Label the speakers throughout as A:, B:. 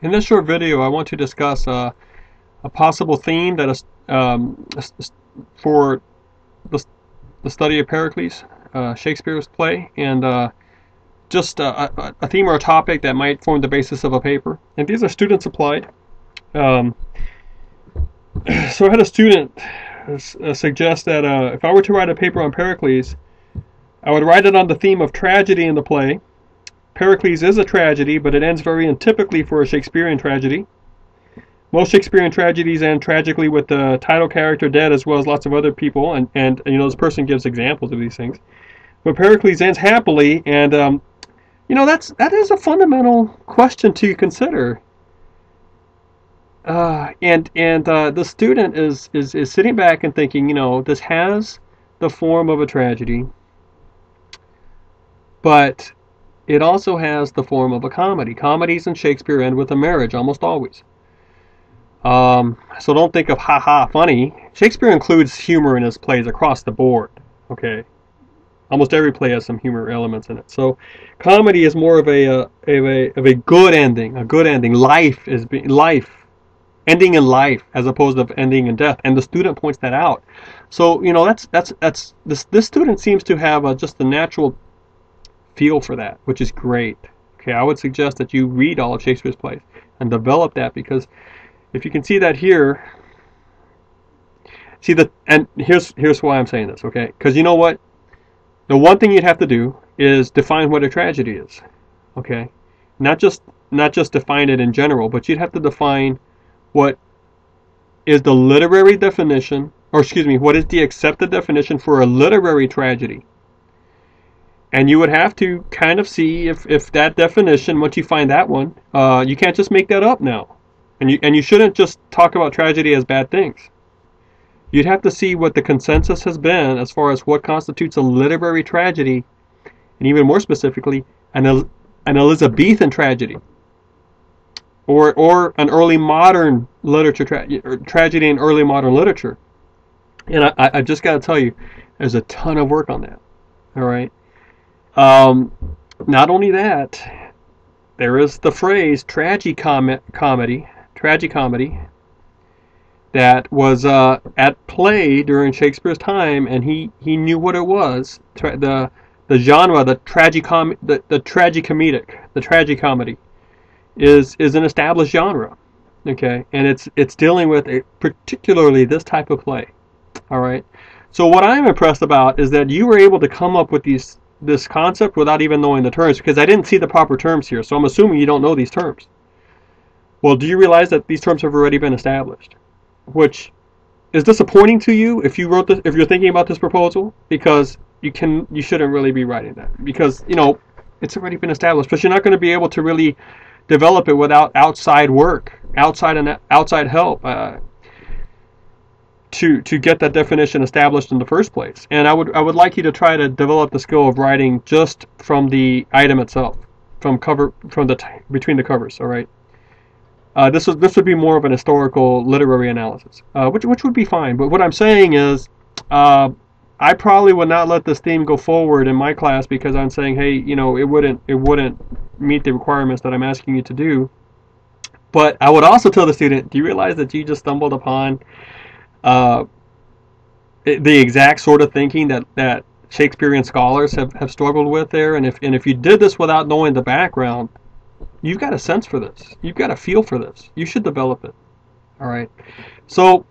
A: In this short video, I want to discuss a possible theme that is for the, the study of Pericles, Shakespeare's play, and just a theme or a topic that might form the basis of a paper. And these are student supplied. Um, so I had a student suggest that if I were to write a paper on Pericles, I would write it on the theme of tragedy in the play. Pericles is a tragedy, but it ends very untypically for a Shakespearean tragedy. Most Shakespearean tragedies end tragically with the title character dead, as well as lots of other people, and you know, this person gives examples of these things. But Pericles ends happily, and you know, that is a fundamental question to consider. The student is sitting back and thinking, you know, this has the form of a tragedy, but it also has the form of a comedy. Comedies in Shakespeare end with a marriage, almost always. So don't think of ha-ha funny. Shakespeare includes humor in his plays across the board. Okay, almost every play has some humor elements in it. So comedy is more of a good ending. A good ending. Life, ending in life as opposed to ending in death. And the student points that out. So you know that's this student seems to have just a natural feel for that, which is great. Okay, I would suggest that you read all of Shakespeare's plays and develop that, because if you can see that here, and here's why I'm saying this, okay? Because you know what? The one thing you'd have to do is define what a tragedy is, okay? Not just define it in general, but you'd have to define what is the literary definition, or excuse me, what is the accepted definition for a literary tragedy. And you would have to kind of see if that definition, once you find that one, you can't just make that up now. And you shouldn't just talk about tragedy as bad things. You'd have to see what the consensus has been as far as what constitutes a literary tragedy, and even more specifically, an Elizabethan tragedy, or an early modern literature tragedy in early modern literature. And I've just got to tell you, there's a ton of work on that. All right. Not only that, there is the phrase tragicomedy, that was at play during Shakespeare's time, and he knew what it was. The genre, the tragicomedy is an established genre. Okay, and it's dealing with particularly this type of play. All right. So what I'm impressed about is that you were able to come up with this concept without even knowing the terms, because I didn't see the proper terms here, so I'm assuming you don't know these terms. Well, do you realize that these terms have already been established? Which is disappointing to you if you wrote this, if you're thinking about this proposal, because you shouldn't really be writing that, because you know it's already been established. But you're not going to be able to really develop it without outside work, outside help. To get that definition established in the first place. And I would like you to try to develop the skill of writing just from the item itself, between the covers. All right. This would be more of an historical literary analysis, which would be fine. But what I'm saying is, I probably would not let this theme go forward in my class, because I'm saying, hey, you know, it wouldn't meet the requirements that I'm asking you to do. But I would also tell the student, do you realize that you just stumbled upon the exact sort of thinking that Shakespearean scholars have struggled with there? And if you did this without knowing the background, you've got a sense for this. You've got a feel for this. You should develop it. All right. So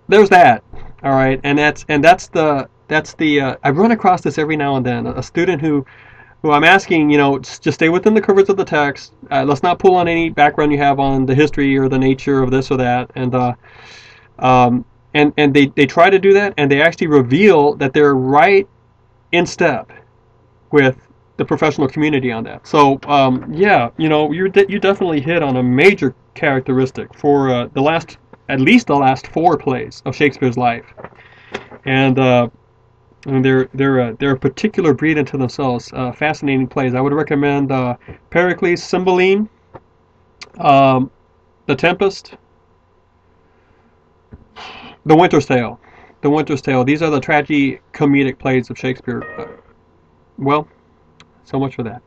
A: there's that. All right. And that's the I run across this every now and then. A student who I'm asking, you know, just stay within the covers of the text. Let's not pull on any background you have on the history or the nature of this or that. And they try to do that, and they actually reveal that they're right in step with the professional community on that. So yeah, you know, you definitely hit on a major characteristic for at least the last 4 plays of Shakespeare's life, and they're a particular breed into themselves. Fascinating plays. I would recommend Pericles, Cymbeline, The Tempest, The Winter's Tale. The Winter's Tale. These are the tragi-comedic plays of Shakespeare. Well, so much for that.